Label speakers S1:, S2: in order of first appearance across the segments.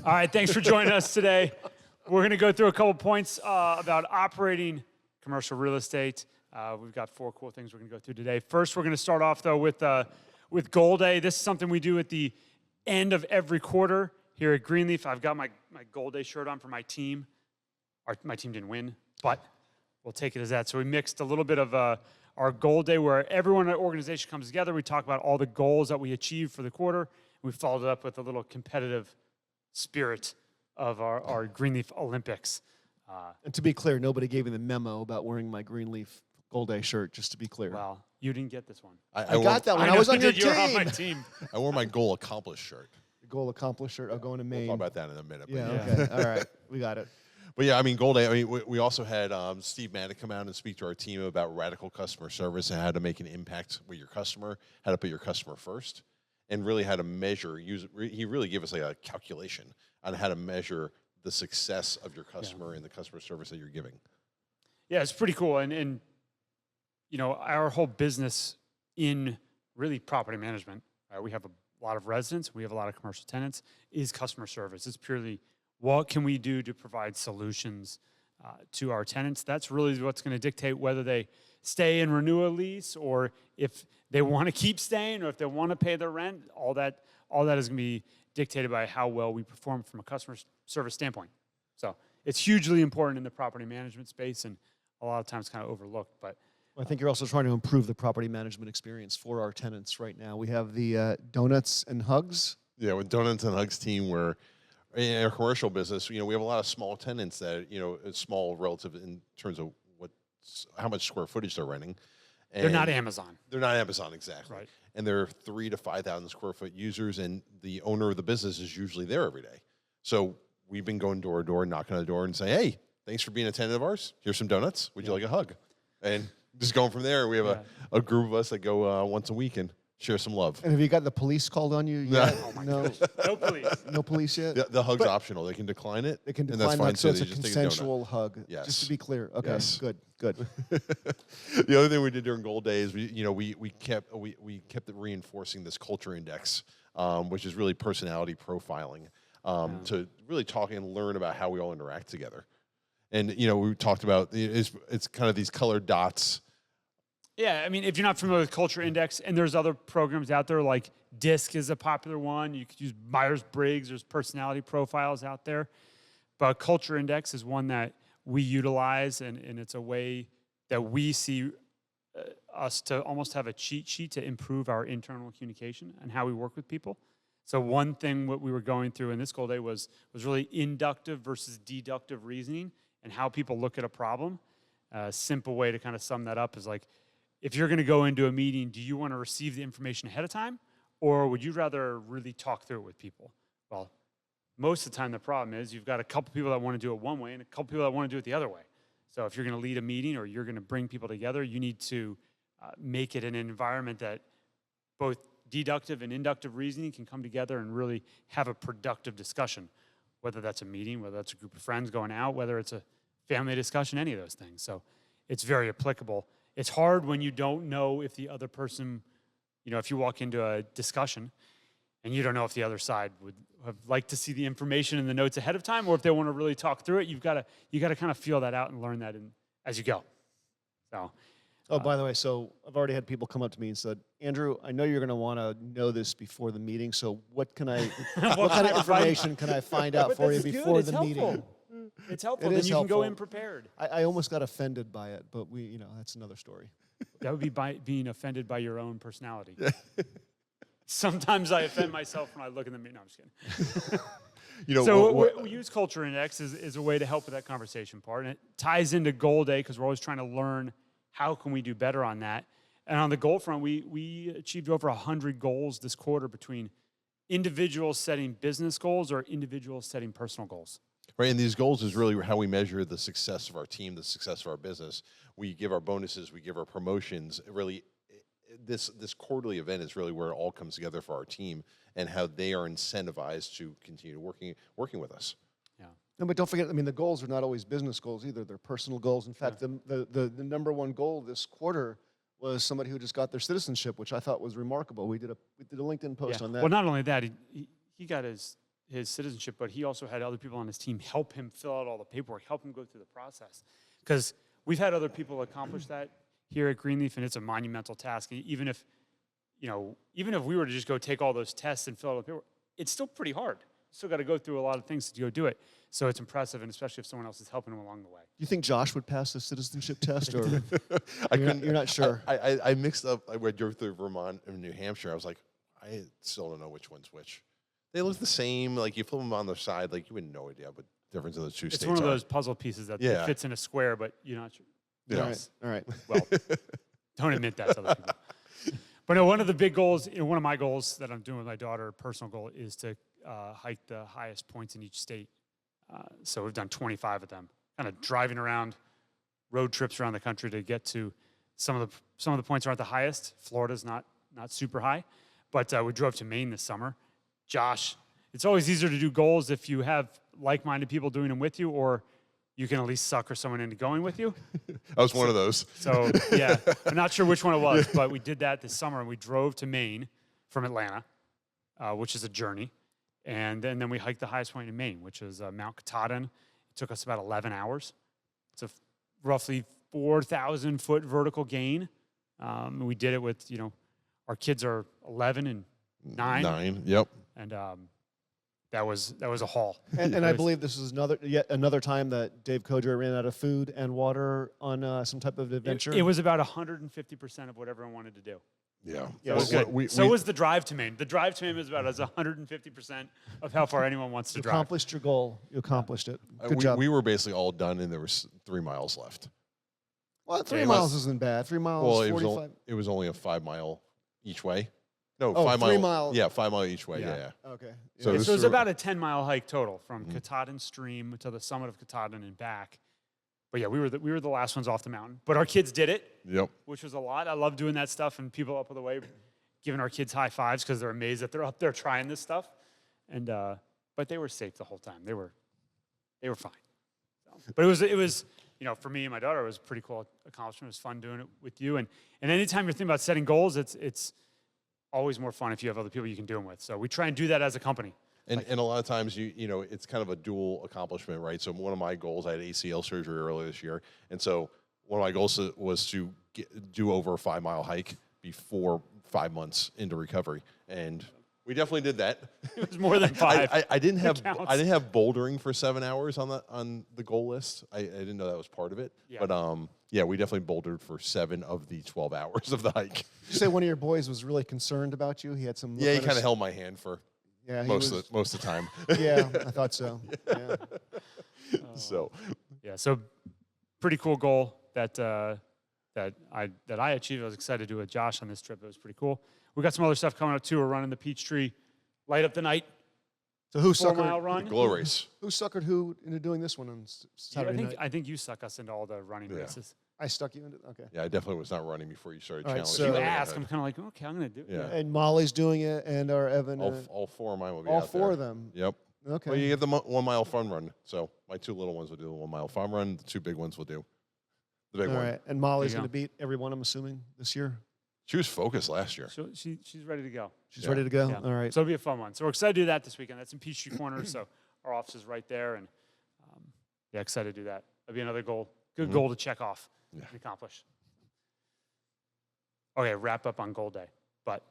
S1: All right, thanks for joining us today. We're going to go through a couple points about operating commercial real estate. We've got 4 cool things we're going to go through today. First, we're going to start off, though, with Goal Day. This is something we do at the end of every quarter here at Greenleaf. I've got my Goal Day shirt on for my team. My team didn't win, but we'll take it as that. So we mixed a little bit of our Goal Day where everyone in the organization comes together. We talk about all the goals that we achieved for the quarter. We followed it up with a little competitive spirit of our Greenleaf Olympics.
S2: And to be clear, nobody gave me the memo about wearing my Greenleaf Goal Day shirt, just to be clear.
S1: Well, you didn't get this one.
S2: I got that when I was on your team.
S1: You were on my team.
S3: I wore my goal accomplished shirt.
S2: The goal accomplished shirt. I'll go into Maine.
S3: We'll talk about that in a minute.
S2: Yeah, okay. All right. We got it.
S3: But yeah, I mean, Goal Day, I mean, we also had Steve Maddock come out and speak to our team about radical customer service and how to make an impact with your customer, how to put your customer first, and really how to measure. He really gave us like a calculation on how to measure the success of your customer and the customer service that you're giving.
S1: Yeah, it's pretty cool. And you know, our whole business in really property management, we have a lot of residents, we have a lot of commercial tenants, is customer service. It's purely what can we do to provide solutions to our tenants. That's really what's going to dictate whether they stay and renew a lease, or if they want to keep staying, or if they want to pay their rent. All that is going to be dictated by how well we perform from a customer service standpoint. So it's hugely important in the property management space, and a lot of times kind of overlooked. But
S2: I think you're also trying to improve the property management experience for our tenants right now. We have the Donuts and Hugs.
S3: Yeah, with Donuts and Hugs team, where in our commercial business, you know, we have a lot of small tenants that, you know, it's small relative in terms of how much square footage they're renting. And
S1: they're not Amazon.
S3: They're not Amazon, exactly.
S1: Right.
S3: And they're 3,000 to 5,000 square foot users, and the owner of the business is usually there every day. So we've been going door to door, knocking on the door, and saying, "Hey, thanks for being a tenant of ours. Here's some donuts. Would you like a hug?" And just going from there, we have a group of us that go once a week and share some love.
S2: And have you got the police called on you yet?
S1: Oh my
S2: No.
S1: goodness. No police.
S2: No police yet?
S3: The hug's optional. They can decline it.
S2: They can
S3: and that's
S2: decline
S3: fine
S2: that, so
S3: too.
S2: it's
S3: They
S2: a
S3: just take a donut.
S2: consensual hug.
S3: Yes.
S2: Just to be clear. Okay,
S3: Yes.
S2: good.
S3: The other thing we did during Goal Day is we kept reinforcing this culture index, which is really personality profiling, to really talk and learn about how we all interact together. And you know, we talked about it's kind of these colored dots.
S1: Yeah, I mean, if you're not familiar with Culture Index, and there's other programs out there, like DISC is a popular one. You could use Myers-Briggs. There's personality profiles out there. But Culture Index is one that we utilize, and it's a way that we see us to almost have a cheat sheet to improve our internal communication and how we work with people. So one thing what we were going through in this Goal Day was really inductive versus deductive reasoning and how people look at a problem. A simple way to kind of sum that up is like, if you're going to go into a meeting, do you want to receive the information ahead of time, or would you rather really talk through it with people? Well, most of the time the problem is you've got a couple people that want to do it one way and a couple people that want to do it the other way. So if you're going to lead a meeting or you're going to bring people together, you need to make it an environment that both deductive and inductive reasoning can come together and really have a productive discussion, whether that's a meeting, whether that's a group of friends going out, whether it's a family discussion, any of those things. So it's very applicable. It's hard when you don't know if the other person, you know, if you walk into a discussion and you don't know if the other side would have liked to see the information in the notes ahead of time, or if they want to really talk through it. You got to kind of feel that out and learn that as you go. So,
S2: Oh, by the way, so I've already had people come up to me and said, "Andrew, I know you're going to want to know this before the meeting. So what kind of information can I find out for you before the meeting?"
S1: It's helpful.
S2: It
S1: Then
S2: is
S1: you can go
S2: helpful.
S1: in prepared.
S2: I almost got offended by it, but that's another story.
S1: That would be being offended by your own personality. Sometimes I offend myself when I look in the mirror. No, I'm just kidding. So we use Culture Index as a way to help with that conversation part. And it ties into Goal Day because we're always trying to learn how can we do better on that. And on the goal front, we achieved over 100 goals this quarter between individuals setting business goals or individuals setting personal goals.
S3: Right, and these goals is really how we measure the success of our team, the success of our business. We give our bonuses, we give our promotions. Really, this quarterly event is really where it all comes together for our team and how they are incentivized to continue working with us.
S1: Yeah.
S2: No, but don't forget, I mean, the goals are not always business goals either. They're personal goals. In fact, the number one goal this quarter was somebody who just got their citizenship, which I thought was remarkable. We did a LinkedIn post on that.
S1: Well, not only that, he got his his citizenship, but he also had other people on his team help him fill out all the paperwork, help him go through the process. Because we've had other people accomplish that here at Greenleaf, and it's a monumental task. Even if we were to just go take all those tests and fill out the paperwork, it's still pretty hard. You still got to go through a lot of things to go do it. So it's impressive, and especially if someone else is helping him along the way.
S2: You think Josh would pass the citizenship test, or you're not sure?
S3: I mixed up. I drove through Vermont and New Hampshire. I was like, I still don't know which one's which. They look the same. Like you flip them on their side, like you have no idea what the difference of the two states are.
S1: It's one of those puzzle pieces that it fits in a square, but you're not sure.
S3: Yeah.
S2: All right.
S1: Well, don't admit that to other people. But no, one of the big goals, one of my goals that I'm doing with my daughter, a personal goal, is to hike the highest points in each state. So we've done 25 of them, kind of driving around, road trips around the country to get to some of the points aren't the highest. Florida's not super high, but we drove to Maine this summer. Josh, it's always easier to do goals if you have like-minded people doing them with you, or you can at least sucker someone into going with you.
S3: I was one of those.
S1: So yeah, I'm not sure which one it was, but we did that this summer, and we drove to Maine from Atlanta, which is a journey. And then we hiked the highest point in Maine, which is Mount Katahdin. It took us about 11 hours. It's a roughly 4,000-foot vertical gain. We did it with, our kids are 11 and 9.
S3: 9, yep.
S1: And that was a haul.
S2: And I believe this is yet another time that Dave Kojer ran out of food and water on some type of adventure.
S1: It was about 150% of what everyone wanted to do.
S3: Yeah.
S1: So it was good. So was the drive to Maine. The drive to Maine was about 150% of how far anyone wants to drive.
S2: You accomplished your goal. You accomplished it. Good job.
S3: We were basically all done, and there was 3 miles left.
S2: Well, 3 miles isn't bad. 3 miles, 45.
S3: It was only a 5 mile each way. No,
S2: 5
S3: 3
S2: miles.
S3: Yeah, 5 mile each way. Yeah.
S2: Okay.
S3: So
S1: it was about a 10-mile hike total from Katahdin Stream to the summit of Katahdin and back. But yeah, we were the last ones off the mountain. But our kids did it.
S3: Yep.
S1: Which was a lot. I love doing that stuff, and people up on the way giving our kids high fives because they're amazed that they're up there trying this stuff. And but they were safe the whole time. They were fine. So, but it was for me and my daughter, it was a pretty cool accomplishment. It was fun doing it with you. And anytime you're thinking about setting goals, it's always more fun if you have other people you can do them with. So we try and do that as a company.
S3: And a lot of times, it's kind of a dual accomplishment, right? So one of my goals, I had ACL surgery earlier this year. And so one of my goals was to do over a 5 mile hike before 5 months into recovery. And we definitely did that.
S1: It was more than 5.
S3: I didn't have bouldering for 7 hours on the goal list. I didn't know that was part of it. Yeah. But we definitely bouldered for 7 of the 12 hours of the hike.
S2: Did you say one of your boys was really concerned about you? He had some.
S3: Yeah, he kind of held my hand for most of the time.
S2: Yeah, I thought so. Yeah.
S1: So pretty cool goal that I achieved. I was excited to do with Josh on this trip. It was pretty cool. We got some other stuff coming up too. We're running the Peachtree Light Up the Night.
S2: So who
S1: 4 mile run?
S3: Glow race.
S2: Who suckered who into doing this one on Saturday night?
S1: I think you suck us into all the running races.
S2: I stuck you into okay.
S3: Yeah, I definitely was not running before you started challenging.
S2: So
S1: you asked, I'm kind of like, okay, I'm going to do it.
S3: Yeah.
S2: And Molly's doing it, and our Evan.
S3: All 4 of mine will be
S2: all
S3: out
S2: 4
S3: there.
S2: of them.
S3: Yep.
S2: Okay.
S3: Well, you get the 1 mile fun run. So my 2 little ones will do the 1 mile fun run. The 2 big ones will do the big one.
S2: All right. And Molly's going to beat everyone, I'm assuming, this year?
S3: She was focused last year.
S1: So she's ready to go.
S2: She's ready to go?
S1: Yeah.
S2: All right.
S1: So it'll be a fun one. So we're excited to do that this weekend. That's in Peachtree Corner, so our office is right there. And excited to do that. That'll be another goal. Good goal to check off and accomplish. Okay, wrap up on goal day. But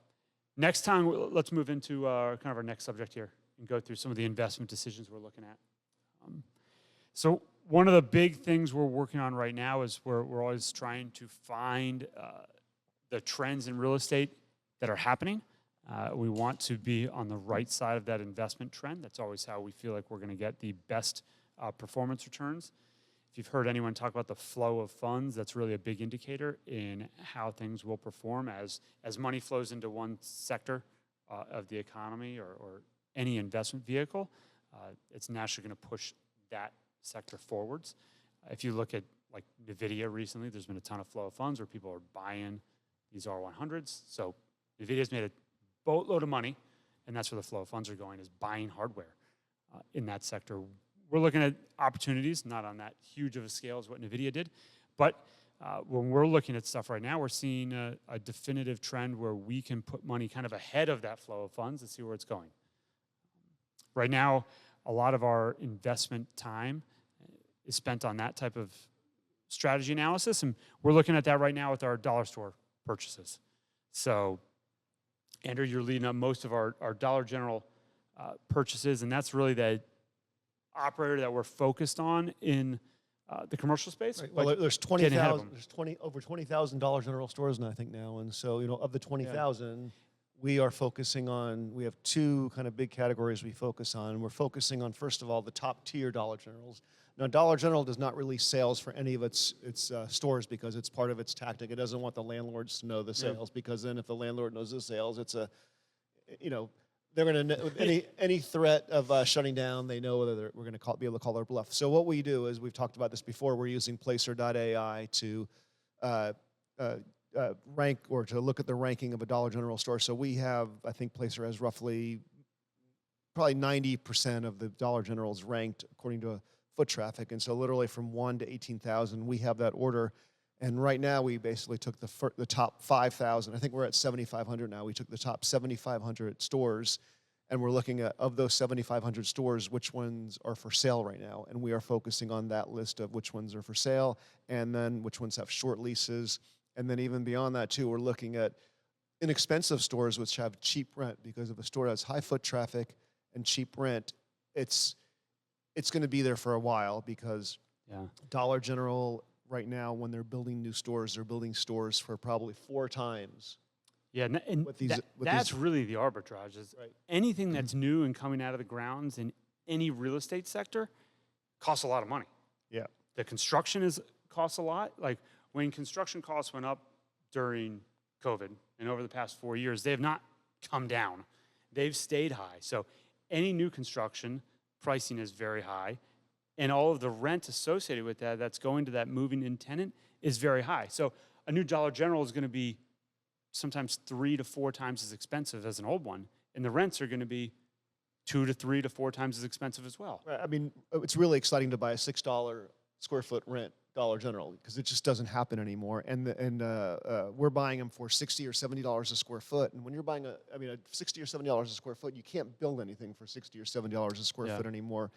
S1: next time, let's move into kind of our next subject here and go through some of the investment decisions we're looking at. So one of the big things we're working on right now is we're always trying to find the trends in real estate that are happening. We want to be on the right side of that investment trend. That's always how we feel like we're going to get the best performance returns. If you've heard anyone talk about the flow of funds, that's really a big indicator in how things will perform as money flows into one sector of the economy or any investment vehicle. It's naturally going to push that sector forwards. If you look at like NVIDIA recently, there's been a ton of flow of funds where people are buying these R100s. So NVIDIA's made a boatload of money, and that's where the flow of funds are going, is buying hardware in that sector. We're looking at opportunities, not on that huge of a scale as what NVIDIA did, but when we're looking at stuff right now, we're seeing a definitive trend where we can put money kind of ahead of that flow of funds and see where it's going. right now, a lot of our investment time is spent on that type of strategy analysis, and we're looking at that right now with our dollar store purchases. So, Andrew, you're leading up most of our Dollar General purchases, and that's really the operator that we're focused on in the commercial space.
S2: Right. Well, there's 20,000. There's over 20,000 Dollar General stores now, I think now, and so of the 20,000, we are focusing on. We have two kind of big categories we focus on. We're focusing on, first of all, the top tier Dollar Generals. Now, Dollar General does not release sales for any of its stores because it's part of its tactic. It doesn't want the landlords to know the sales because then if the landlord knows the sales, it's they're going to any threat of shutting down. They know whether we're going to be able to call their bluff. So what we do is we've talked about this before. We're using Placer.ai to rank or to look at the ranking of a Dollar General store. So we have, I think Placer has probably 90% of the Dollar Generals ranked according to foot traffic. And so literally from 1 to 18,000, we have that order. And right now we basically took the top 5,000. I think we're at 7,500 now. We took the top 7,500 stores, and we're looking at, of those 7,500 stores, which ones are for sale right now. And we are focusing on that list of which ones are for sale, and then which ones have short leases. And then even beyond that, too, we're looking at inexpensive stores which have cheap rent, because if a store has high foot traffic and cheap rent, it's going to be there for a while, because Dollar General right now, when they're building new stores, they're building stores for probably 4 times.
S1: Yeah, and that's really the arbitrage. Is anything that's new and coming out of the grounds in any real estate sector costs a lot of money.
S2: Yeah.
S1: The construction costs a lot. Like when construction costs went up during COVID and over the past 4 years, they have not come down. They've stayed high. So any new construction, pricing is very high. And all of the rent associated with that's going to that moving in tenant is very high. So a new Dollar General is going to be sometimes 3 to 4 times as expensive as an old one. And the rents are going to be 2 to 3 to 4 times as expensive as well.
S2: Right. I mean, it's really exciting to buy a $6 square foot rent Dollar General, because it just doesn't happen anymore. And we're buying them for $60 or $70 a square foot. And when you're buying a $60 or $70 a square foot, you can't build anything for $60 or $70 a square foot anymore.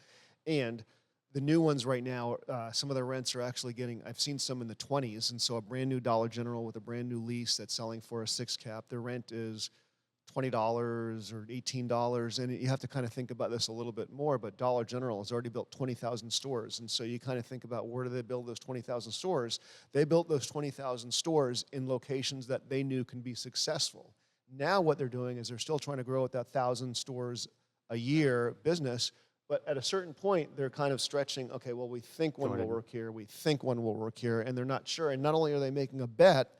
S2: And the new ones right now, some of the rents are actually I've seen some in the 20s. And so a brand new Dollar General with a brand new lease that's selling for a 6 cap, their rent is $20 or $18. And you have to kind of think about this a little bit more, but Dollar General has already built 20,000 stores. And so you kind of think about, where do they build those 20,000 stores? They built those 20,000 stores in locations that they knew can be successful. Now what they're doing is they're still trying to grow at that 1,000 stores a year business. But at a certain point, they're kind of stretching, okay, well, we think one will work here, we think one will work here, and they're not sure. And not only are they making a bet,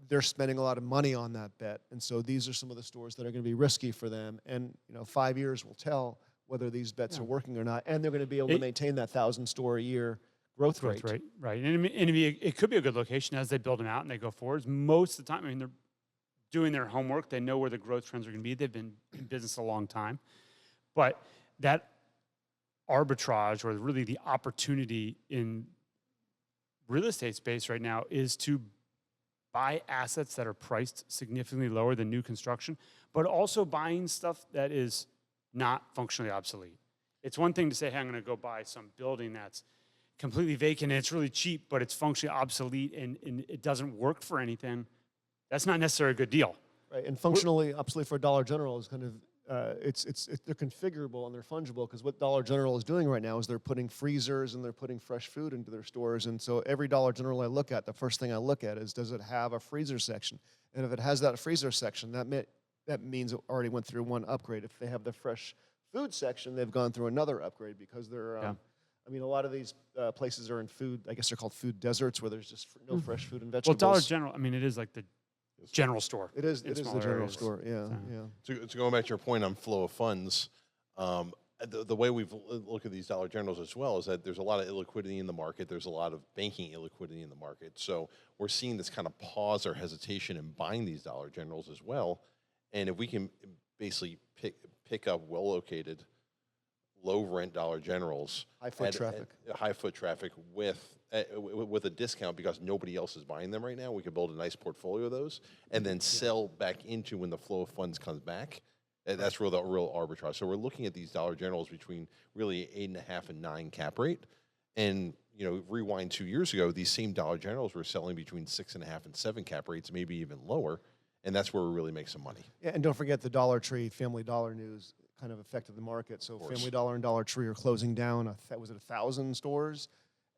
S2: they're spending a lot of money on that bet. And so these are some of the stores that are going to be risky for them. And 5 years will tell whether these bets are working or not. And they're going to be able to maintain that 1,000 store a year growth rate.
S1: Right. And it could be a good location as they build them out and they go forwards. Most of the time, they're doing their homework. They know where the growth trends are going to be. They've been in business a long time. But that arbitrage, or really the opportunity in real estate space right now, is to buy assets that are priced significantly lower than new construction, but also buying stuff that is not functionally obsolete. It's one thing to say, hey, I'm going to go buy some building that's completely vacant and it's really cheap, but it's functionally obsolete and it doesn't work for anything. That's not necessarily a good deal.
S2: Right, and functionally obsolete for Dollar General is kind of they're configurable and they're fungible, because what Dollar General is doing right now is they're putting freezers and they're putting fresh food into their stores. And so every Dollar General I look at, the first thing I look at is, does it have a freezer section? And if it has that freezer section, that means it already went through one upgrade. If they have the fresh food section, they've gone through another upgrade, because they're a lot of these places are in food, I guess they're called food deserts, where there's just no fresh food and vegetables.
S1: Well, Dollar General, it is like the general store.
S2: It is the general store, yeah.
S3: So going back to your point on flow of funds, the way we've looked at these Dollar Generals as well is that there's a lot of illiquidity in the market. There's a lot of banking illiquidity in the market. So we're seeing this kind of pause or hesitation in buying these Dollar Generals as well. And if we can basically pick up well-located, low-rent Dollar Generals,
S2: high foot traffic
S3: with a discount, because nobody else is buying them right now, we could build a nice portfolio of those and then sell back into when the flow of funds comes back. And that's the real arbitrage. So we're looking at these Dollar Generals between really 8.5 and 9 cap rate. And, rewind 2 years ago, these same Dollar Generals were selling between 6.5 and 7 cap rates, maybe even lower. And that's where we really make some money.
S2: Yeah, and don't forget the Dollar Tree, Family Dollar news kind of affected the market. So Family Dollar and Dollar Tree are closing down, was it 1,000 stores?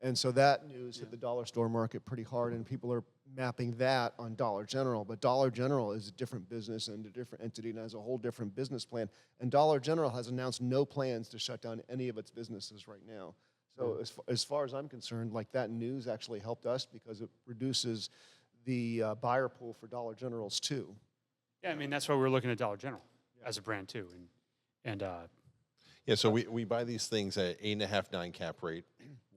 S2: And so that news hit the dollar store market pretty hard, and people are mapping that on Dollar General. But Dollar General is a different business and a different entity and has a whole different business plan. And Dollar General has announced no plans to shut down any of its businesses right now. So as far as I'm concerned, like that news actually helped us because it reduces the buyer pool for Dollar Generals too.
S1: Yeah, I mean, that's why we're looking at Dollar General as a brand too.
S3: Yeah, so we buy these things at 8.5, 9 cap rate,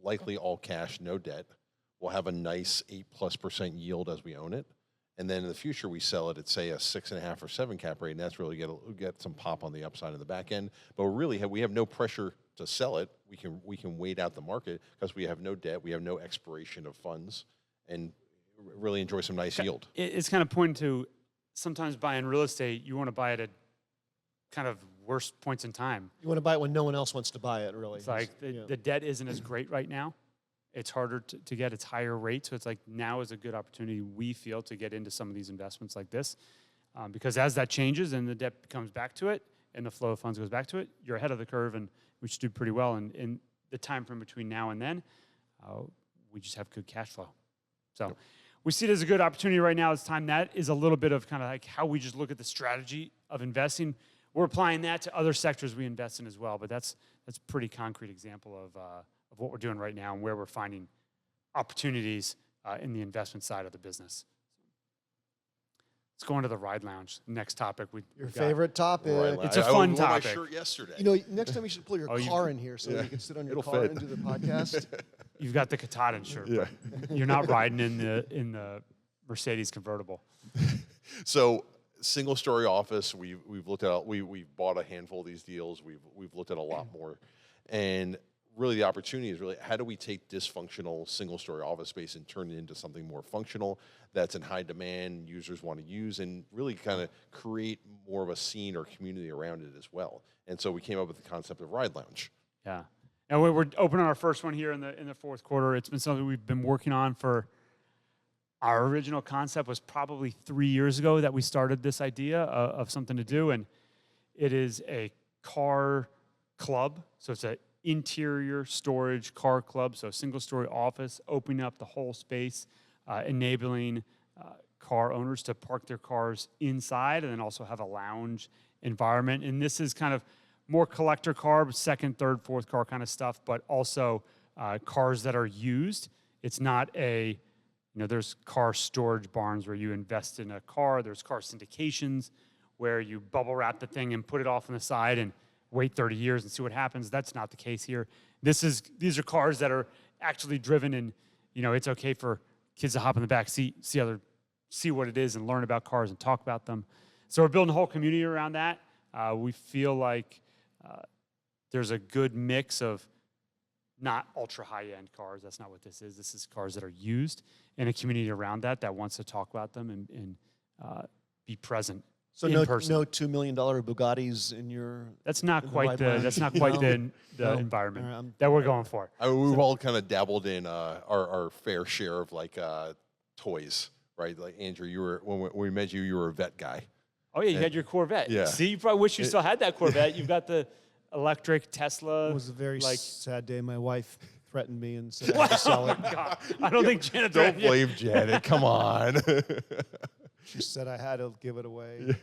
S3: likely all cash, no debt. We'll have a nice 8+% yield as we own it. And then in the future, we sell it at, say, a 6.5 or 7 cap rate, and that's really get some pop on the upside in the back end. But we have no pressure to sell it. We can wait out the market because we have no debt, we have no expiration of funds, and really enjoy some nice yield.
S1: It's kind of pointing to sometimes buying real estate, you want to buy it at kind of worst points in time.
S2: You want to buy it when no one else wants to buy it, really.
S1: It's like the debt isn't as great right now. It's harder to get. It's higher rate. So it's like now is a good opportunity, we feel, to get into some of these investments like this. Because as that changes and the debt comes back to it and the flow of funds goes back to it, you're ahead of the curve, and we should do pretty well. And in the time frame between now and then, we just have good cash flow. So we see it as a good opportunity right now. It's time. That is a little bit of kind of like how we just look at the strategy of investing. We're applying that to other sectors we invest in as well, but that's a pretty concrete example of what we're doing right now and where we're finding opportunities in the investment side of the business. Let's go into the ride lounge. Next topic.
S2: Your favorite topic.
S1: It's a fun
S3: I
S1: topic.
S3: wore my shirt yesterday.
S2: Next time you should pull your car in here so you can sit on your
S3: It'll
S2: car
S3: fit.
S2: and do the podcast.
S1: You've got the Katahdin shirt, but you're not riding in the Mercedes convertible.
S3: So single-story office, we've looked at. We've bought a handful of these deals. We've looked at a lot more, and really the opportunity is really how do we take dysfunctional single-story office space and turn it into something more functional that's in high demand, users want to use, and really kind of create more of a scene or community around it as well. And so we came up with the concept of Ride Lounge.
S1: Yeah, and we're opening our first one here in the fourth quarter. It's been something we've been working on for. Our original concept was probably 3 years ago that we started this idea of something to do, and it is a car club. So it's an interior storage car club, so a single-story office, opening up the whole space, enabling car owners to park their cars inside and then also have a lounge environment. And this is kind of more collector car, second, third, fourth car kind of stuff, but also cars that are used. It's not there's car storage barns where you invest in a car. There's car syndications where you bubble wrap the thing and put it off on the side and wait 30 years and see what happens. That's not the case here. These are cars that are actually driven, and it's okay for kids to hop in the back seat, see what it is, and learn about cars and talk about them. So we're building a whole community around that. We feel like there's a good mix of not ultra high-end cars. That's not what this is. This is cars that are used in a community around that wants to talk about them and be present.
S2: So no $2 million Bugattis in your.
S1: That's not quite the environment that we're going for.
S3: We've all kind of dabbled in our fair share of toys, right? Like Andrew, when we met you were a vet guy.
S1: Oh yeah, you had your Corvette.
S3: Yeah.
S1: See, you probably wish you still had that Corvette. You've got the electric Tesla.
S2: It was a very sad day. My wife threatened me and said I had to sell it.
S1: God, I don't think Janet.
S3: Don't blame Janet. Come on.
S2: She said I had to give it away.
S3: Yeah.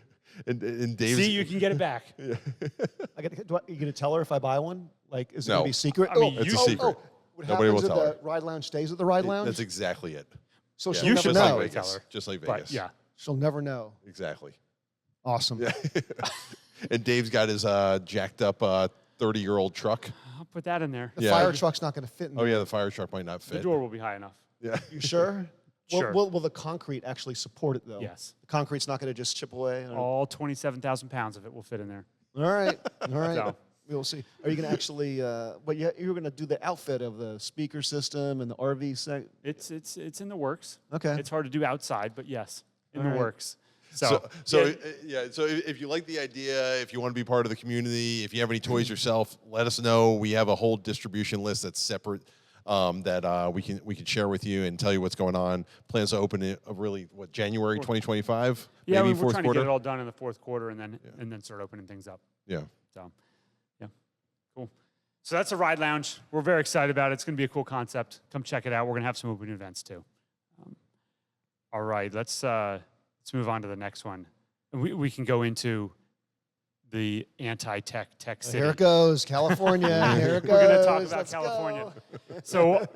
S3: And Dave's,
S1: see, you can get it back.
S2: Yeah. Are you going to tell her if I buy one? Like, is it going
S3: No.
S2: to be secret?
S1: I mean,
S3: it's a secret.
S2: What
S3: Nobody
S2: happens
S3: will
S2: if
S3: tell
S2: the
S3: her.
S2: Ride Lounge stays at the Ride Lounge?
S3: That's exactly it.
S2: So
S3: Yeah.
S2: she'll
S1: You
S2: never
S1: should
S2: know.
S1: probably tell her.
S3: Just like Vegas.
S1: But yeah.
S2: She'll never know.
S3: Exactly.
S2: Awesome.
S3: Yeah. And Dave's got his jacked up 30-year-old truck.
S1: I'll put that in there.
S2: The fire truck's not going to fit in
S3: Oh
S2: there.
S3: yeah, the fire truck might not
S1: The
S3: fit.
S1: door will be high enough.
S3: Yeah.
S2: You sure?
S1: Sure.
S2: Will the concrete actually support it, though?
S1: Yes.
S2: The concrete's not going to just chip away?
S1: All 27,000 pounds of it will fit in there.
S2: All right. All right.
S1: So.
S2: We'll see. Are you going to actually, you're going to do the outfit of the speaker system and the RV set?
S1: It's in the works.
S2: Okay.
S1: It's hard to do outside, but yes, in
S2: All
S1: the
S2: right.
S1: works. So,
S3: So if you like the idea, if you want to be part of the community, if you have any toys yourself, let us know. We have a whole distribution list that's separate that we can share with you and tell you what's going on. Plans to open it really January 2025.
S1: Yeah,
S3: maybe
S1: we're
S3: fourth
S1: trying
S3: quarter.
S1: to get it all done in the fourth quarter and then start opening things up.
S3: Yeah.
S1: So, yeah, cool. So that's a ride lounge. We're very excited about it. It's going to be a cool concept. Come check it out. We're going to have some open events too. All right, let's move on to the next one. We can go into the anti-tech city.
S2: Here it goes, California. Here it goes.
S1: We're going to talk about
S2: Let's
S1: California.
S2: go.
S1: So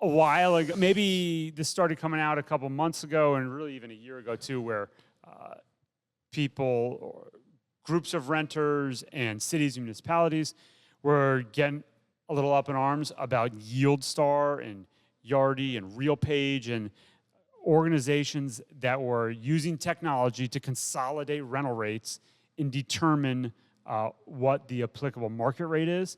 S1: a while ago, maybe this started coming out a couple months ago, and really even a year ago too, where people or groups of renters and cities and municipalities were getting a little up in arms about YieldStar and Yardi and RealPage and organizations that were using technology to consolidate rental rates and determine what the applicable market rate is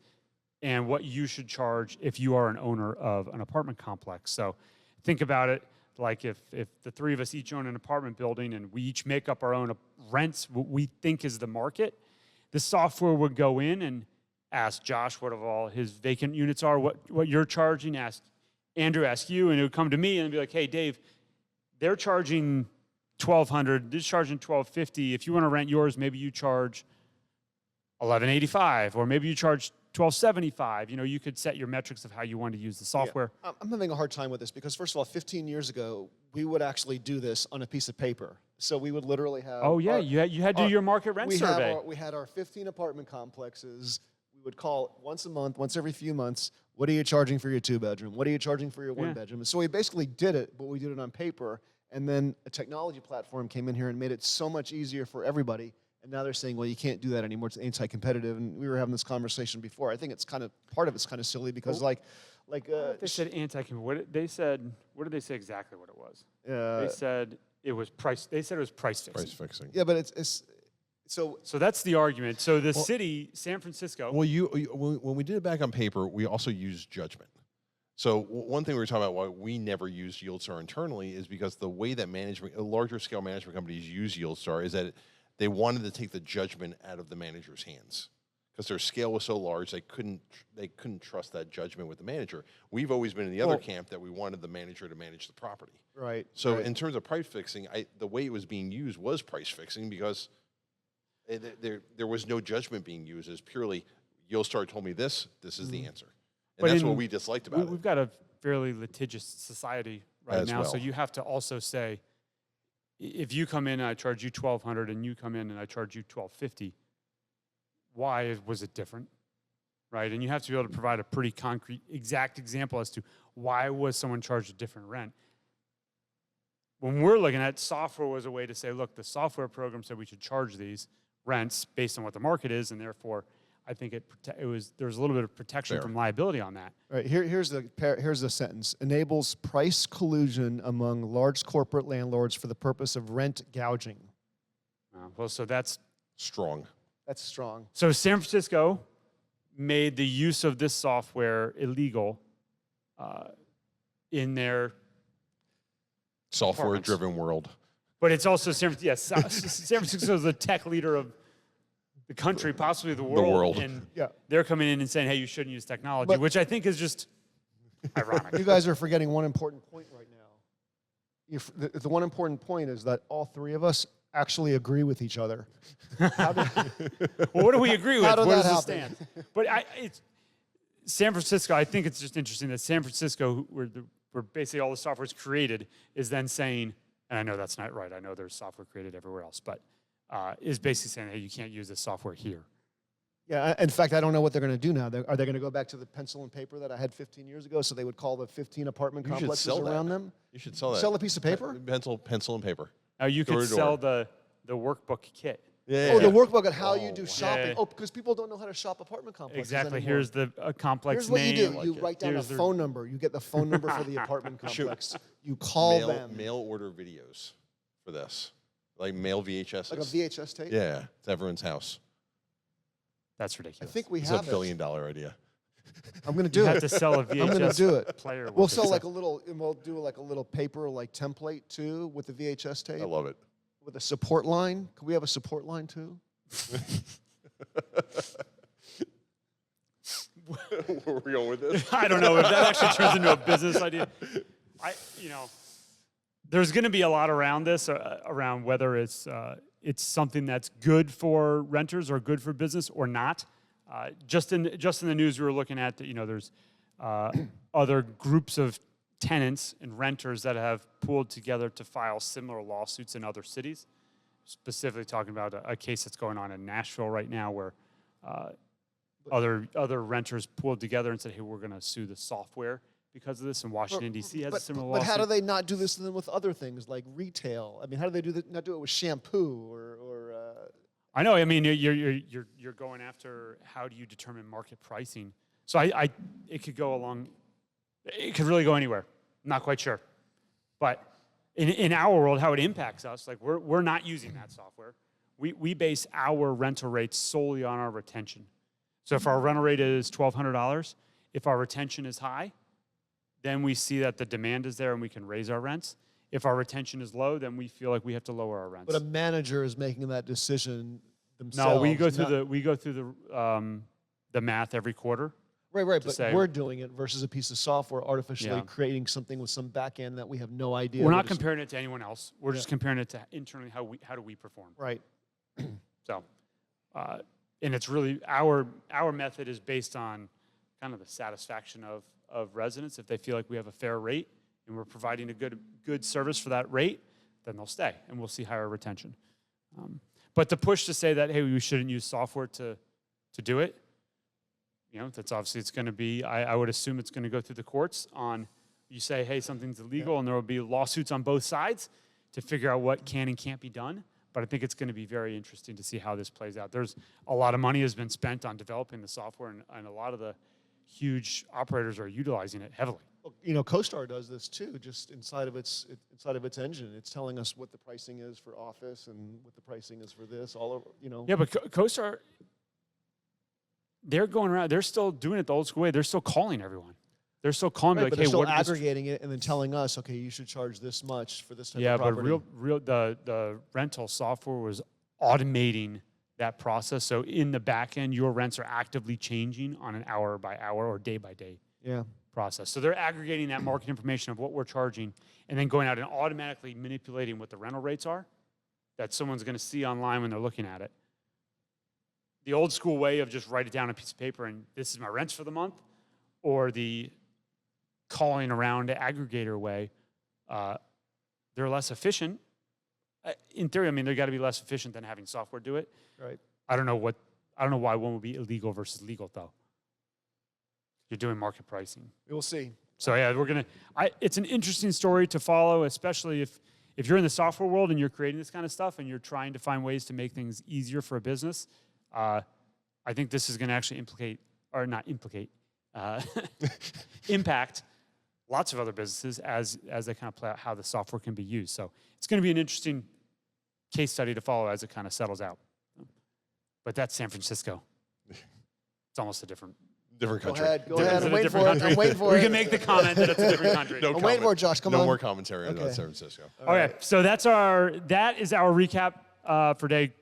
S1: and what you should charge if you are an owner of an apartment complex. So think about it like if the three of us each own an apartment building and we each make up our own rents, what we think is the market, the software would go in and ask Josh what of all his vacant units are, what you're charging, ask Andrew, ask you, and it would come to me and be like, hey, Dave, they're charging $1,200. They're charging $1,250. If you want to rent yours, maybe you charge $1,185, or maybe you charge $1,275. You know, you could set your metrics of how you want to use the software.
S2: Yeah. I'm having a hard time with this because, first of all, 15 years ago, we would actually do this on a piece of paper. So we would literally have.
S1: Oh yeah, you had to do your market rent survey.
S2: We had our 15 apartment complexes. We would call once a month, once every few months. What are you charging for your 2-bedroom? What are you charging for your 1-bedroom? So we basically did it, but we did it on paper. And then a technology platform came in here and made it so much easier for everybody. And now they're saying, well, you can't do that anymore. It's anti-competitive. And we were having this conversation before. I think it's kind of part of it's kind of silly because
S1: they said anti-competitive. What did they say exactly what it was? They said it was price. They said it was price fixing.
S3: Price fixing.
S2: Yeah, but it's so
S1: that's the argument. So the city, San Francisco.
S3: Well, when we did it back on paper, we also used judgment. So one thing we were talking about why we never used YieldStar internally is because the way that larger scale management companies use YieldStar is that they wanted to take the judgment out of the manager's hands because their scale was so large they couldn't trust that judgment with the manager. We've always been in the other camp that we wanted the manager to manage the property.
S2: Right.
S3: So in terms of price fixing, the way it was being used was price fixing because there was no judgment being used. It was purely YieldStar told me this is the answer. And that's what we disliked about it.
S1: We've got a fairly litigious society right now, so
S3: well.
S1: you have to also say, if you come in and I charge you $1,200 and you come in and I charge you $1,250, why was it different, right? And you have to be able to provide a pretty concrete, exact example as to why was someone charged a different rent. When we're looking at software was a way to say, look, the software program said we should charge these rents based on what the market is, and therefore I think there was a little bit of protection from liability on that.
S2: All right, here's the sentence. Enables price collusion among large corporate landlords for the purpose of rent gouging.
S1: Well, so that's
S3: strong.
S2: That's strong.
S1: So San Francisco made the use of this software illegal in their
S3: software-driven world.
S1: But it's also San Francisco is the tech leader of the country, possibly the world. And they're coming in and saying, hey, you shouldn't use technology, which I think is just ironic.
S2: You guys are forgetting one important point right now. The one important point is that all three of us actually agree with each other.
S1: Well, what do we agree with?
S2: How did
S1: Where
S2: that
S1: does it
S2: happen?
S1: stand? But it's San Francisco, I think it's just interesting that San Francisco, where basically all the software is created, is then saying, and I know that's not right, I know there's software created everywhere else, but is basically saying, hey, you can't use this software here.
S2: Yeah, in fact, I don't know what they're going to do now. Are they going to go back to the pencil and paper that I had 15 years ago, so they would call the 15 apartment complexes around them?
S3: You should sell that.
S2: Sell a piece of paper?
S3: Pencil and paper.
S1: Now you could sell the workbook kit.
S3: Yeah.
S2: Oh, the workbook on how you do shopping.
S1: Yeah.
S2: Oh, because people don't know how to shop apartment complexes
S1: Exactly.
S2: anymore.
S1: Here's the complex
S2: Here's what
S1: name.
S2: you do. You write down a phone number. You get the phone number for the apartment complex. You call them.
S3: Mail order videos for this. Like mail VHSs.
S2: Like a VHS tape?
S3: Yeah. It's everyone's house.
S1: That's ridiculous.
S2: I think we
S3: It's
S2: have
S3: $1 billion idea.
S2: I'm going to do
S1: you
S2: it.
S1: have to sell a VHS
S2: I'm going to do it.
S1: player.
S2: We'll sell like a little, and we'll do like a little paper like template too with the VHS tape.
S3: I love it.
S2: with a support line. Could we have a support line too?
S3: Where are we going with this?
S1: I don't know if that actually turns into a business idea. There's going to be a lot around this, around whether it's something that's good for renters or good for business or not. Just in the news, we were looking at that. There's other groups of tenants and renters that have pooled together to file similar lawsuits in other cities. Specifically talking about a case that's going on in Nashville right now, where other renters pooled together and said, "Hey, we're going to sue the software because of this." And Washington D.C. has a similar lawsuit.
S2: But how do they not do this then with other things like retail? I mean, how do they not do it with shampoo or
S1: I know. I mean, you're going after how do you determine market pricing? So it could go along. It could really go anywhere. I'm not quite sure, but in our world, how it impacts us, like we're not using that software. We base our rental rates solely on our retention. So if our rental rate is $1,200, if our retention is high, then we see that the demand is there and we can raise our rents. If our retention is low, then we feel like we have to lower our rents.
S2: But a manager is making that decision themselves.
S1: No, we go through the math every quarter.
S2: Right. But we're doing it versus a piece of software artificially creating something with some back end that we have no idea.
S1: We're not comparing it to anyone else. We're just comparing it to internally how do we perform.
S2: Right.
S1: So, and it's really our method is based on kind of the satisfaction of residents. If they feel like we have a fair rate and we're providing a good service for that rate, then they'll stay, and we'll see higher retention. But the push to say that, hey, we shouldn't use software to do it, that's obviously it's going to be. I would assume it's going to go through the courts on. You say, hey, something's illegal, and there will be lawsuits on both sides to figure out what can and can't be done. But I think it's going to be very interesting to see how this plays out. There's a lot of money has been spent on developing the software, and a lot of the huge operators are utilizing it heavily.
S2: CoStar does this too, just inside of its engine. It's telling us what the pricing is for office and what the pricing is for this. All over,
S1: Yeah, but CoStar, they're going around. They're still doing it the old school way. They're still calling everyone. They're still calling,
S2: right,
S1: like,
S2: but
S1: hey,
S2: they're still
S1: what
S2: aggregating it and then telling us, okay, you should charge this much for this type of property.
S1: Yeah, but the rental software was automating that process. So in the back end, your rents are actively changing on an hour by hour or day by day process. So they're aggregating that market information of what we're charging and then going out and automatically manipulating what the rental rates are that someone's going to see online when they're looking at it. The old school way of just write it down on a piece of paper and this is my rents for the month, or the calling around aggregator way, they're less efficient. In theory, I mean, they've got to be less efficient than having software do it.
S2: Right.
S1: I don't know why one would be illegal versus legal though. You're doing market pricing.
S2: We'll see.
S1: So yeah, it's an interesting story to follow, especially if you're in the software world and you're creating this kind of stuff and you're trying to find ways to make things easier for a business. I think this is going to actually impact lots of other businesses as they kind of play out how the software can be used. So it's going to be an interesting case study to follow as it kind of settles out. But that's San Francisco. It's almost a different
S3: country.
S2: Go ahead. I'm waiting for it. I'm waiting for it.
S1: We can make the comment that it's a different country.
S2: I'm waiting for it, Josh. Come on.
S3: No more commentary on San Francisco.
S1: Okay, so that is our recap for day.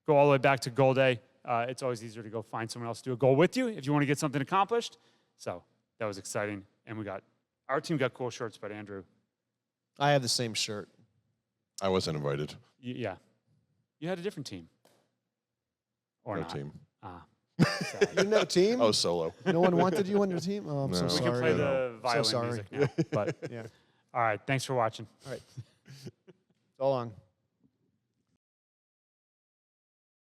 S1: Go all the way back to goal day. It's always easier to go find someone else to do a goal with you if you want to get something accomplished. So that was exciting. And our team got cool shirts, but Andrew.
S2: I have the same shirt.
S3: I wasn't invited.
S1: Yeah. You had a different team. Or
S3: no
S1: not.
S3: Team.
S2: You no team?
S3: Oh, solo.
S2: No one wanted you on your team? Oh, I'm so
S3: No.
S2: sorry.
S1: We can play the violin
S2: sorry.
S1: music now. But
S2: Yeah.
S1: all right, thanks for watching.
S2: All right. So long.